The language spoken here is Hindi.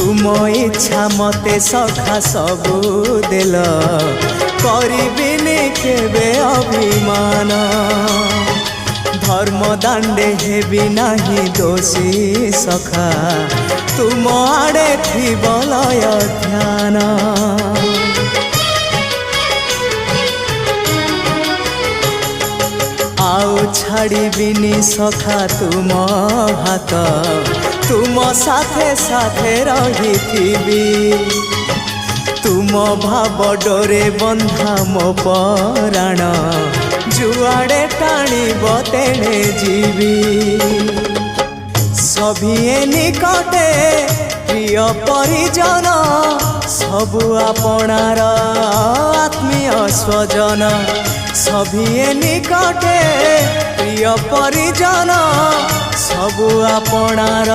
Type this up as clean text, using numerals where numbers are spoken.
तुम इच्छा मते सखा सबू देल करिबिनी केबे अभिमान धर्म दांडे हेबी नाही दोषी सखा तुम आड़े थी बलय ध्यान आउ छाड़िबिनी सखा तुम हाथ तुम साथे साथे रही तुम भाव डोरे बंधा मो पराण जुआड़े टाणीब तेणे जीवी सभिए निकटे प्रिय परिजन सबु आपणार आत्मीय स्वजन सभिए निकटे प्रिय परिजन सबु आपणार